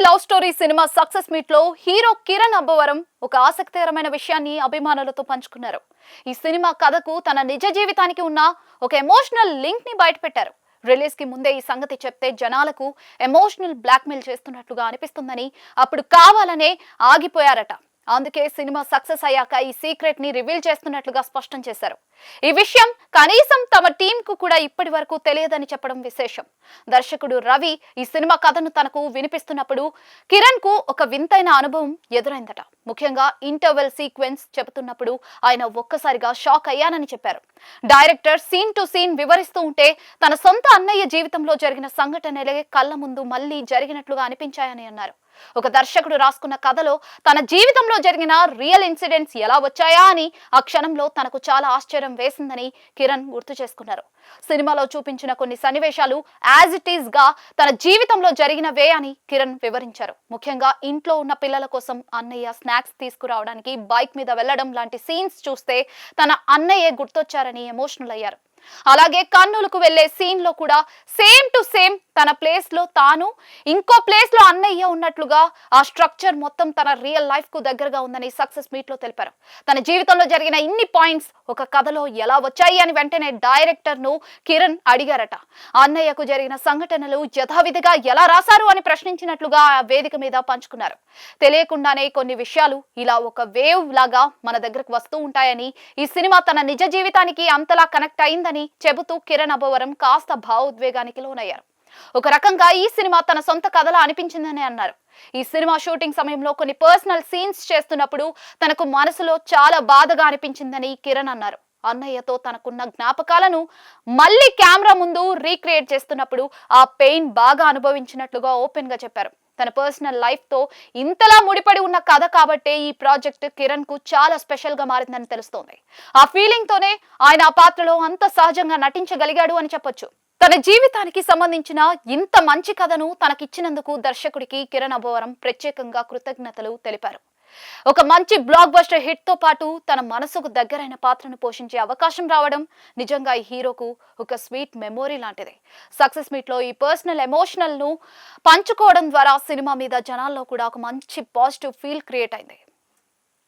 Love story cinema success meet లో hero Kiran Abbavaram ఒక ఆసక్తికరమైన విషయాన్ని అభిమానులతో పంచుకున్నారు. ఈ సినిమా కథకు తన నిజ జీవితానికి ఉన్న ఒక ఎమోషనల్ లింక్ ని బయటపెట్టారు. రిలీజ్ కి ముందే ఈ సంగతి చెప్తే జనాలకు ఎమోషనల్ బ్లాక్మెయిల్ చేస్తున్నట్లుగా అనిపిస్తుందని అప్పుడు కావాలనే ఆగిపోయారట. అందుకే సినిమా సక్సెస్ అయ్యాక ఈ సీక్రెట్ ని రివీల్ చేస్తున్నట్లుగా స్పష్టం చేశారు. ఈ విషయం కనీసం తమ టీం కు కూడా ఇప్పటి వరకు తెలియదని చెప్పడం విశేషం. దర్శకుడు రవి ఈ సినిమా కథను తనకు వినిపిస్తున్నప్పుడు కిరణ్ కు ఒక వింతైన అనుభవం ఎదురైందట. ముఖ్యంగా ఇంటర్వెల్ సీక్వెన్స్ చెబుతున్నప్పుడు ఆయన ఒక్కసారిగా షాక్ అయ్యానని చెప్పారు. డైరెక్టర్ సీన్ టు సీన్ వివరిస్తూ ఉంటే తన సొంత అన్నయ్య జీవితంలో జరిగిన సంఘటనలే కళ్ళ ముందు మళ్లీ జరిగినట్లుగా అనిపించాయని అన్నారు. ఒక దర్శకుడు రాసుకున్న కథలో తన జీవితంలో జరిగిన రియల్ ఇన్సిడెంట్స్ ఎలా వచ్చాయా అని ఆ క్షణంలో తనకు చాలా ఆశ్చర్యం వేసిందని కిరణ్ గుర్తు చేసుకున్నారు. సినిమాలో చూపించిన కొన్ని సన్నివేశాలు యాజ్ ఇట్ ఈస్ గా తన జీవితంలో జరిగినవే అని కిరణ్ వివరించారు. ముఖ్యంగా ఇంట్లో ఉన్న పిల్లల కోసం అన్నయ్య స్నాక్స్ తీసుకురావడానికి బైక్ మీద వెళ్లడం లాంటి సీన్స్ చూస్తే తన అన్నయ్యే గుర్తొచ్చారని ఎమోషనల్ అయ్యారు. అలాగే కర్నూలుకు వెళ్లే సీన్ లో కూడా సేమ్ టు సేమ్ తన ప్లేస్ లో తాను ఇంకో ప్లేస్ లో అన్నయ్య ఉన్నట్లుగా ఆ స్ట్రక్చర్ మొత్తం తన రియల్ లైఫ్ కు దగ్గరగా ఉందని సక్సెస్ మీట్ లో తెలిపారు. తన జీవితంలో జరిగిన ఇన్ని పాయింట్స్ ఒక కథలో ఎలా వచ్చాయి అని వెంటనే డైరెక్టర్ ను కిరణ్ అడిగారట. అన్నయ్యకు జరిగిన సంఘటనలు యథావిధిగా ఎలా రాశారు అని ప్రశ్నించినట్లుగా ఆ వేదిక మీద పంచుకున్నారు. తెలియకుండానే కొన్ని విషయాలు ఇలా ఒక వేవ్ లాగా మన దగ్గరకు వస్తూ ఉంటాయని, ఈ సినిమా తన నిజ జీవితానికి అంతలా కనెక్ట్ అయిందని చెబుతూ కిరణ్ అబ్బవరం కాస్త భావోద్వేగానికి లోనయ్యారు. ఒక రకంగా ఈ సినిమా తన సొంత కథలా అనిపించిందని అన్నారు. ఈ సినిమా షూటింగ్ సమయంలో కొన్ని పర్సనల్ సీన్స్ చేస్తున్నప్పుడు తనకు మనసులో చాలా బాధగా అనిపించిందని కిరణ్ అన్నారు. అన్నయ్యతో తనకున్న జ్ఞాపకాలను మళ్ళీ కెమెరా ముందు రీక్రియేట్ చేస్తున్నప్పుడు ఆ పెయిన్ బాగా అనుభవించినట్లుగా ఓపెన్ గా చెప్పారు. తన పర్సనల్ లైఫ్ తో ఇంతలా ముడిపడి ఉన్న కథ కాబట్టే ఈ ప్రాజెక్ట్ కిరణ్ కు చాలా స్పెషల్ గా మారిందని తెలుస్తోంది. ఆ ఫీలింగ్ తోనే ఆయన ఆ పాత్రలో అంత సహజంగా నటించగలిగాడు అని చెప్పొచ్చు. తన జీవితానికి సంబంధించిన ఇంత మంచి కథను తనకిచ్చినందుకు దర్శకుడికి కిరణ్ అబ్బవరం ప్రత్యేకంగా కృతజ్ఞతలు తెలిపారు. ఒక మంచి బ్లాక్ బస్టర్ హిట్ తో పాటు తన మనసుకు దగ్గరైన పాత్రను పోషించే అవకాశం రావడం నిజంగా ఈ హీరోకు ఒక స్వీట్ మెమోరీ లాంటిది. సక్సెస్ మీట్ లో ఈ పర్సనల్ ఎమోషనల్ ను పంచుకోవడం ద్వారా సినిమా మీద జనాల్లో కూడా ఒక మంచి పాజిటివ్ ఫీల్ క్రియేట్ అయింది.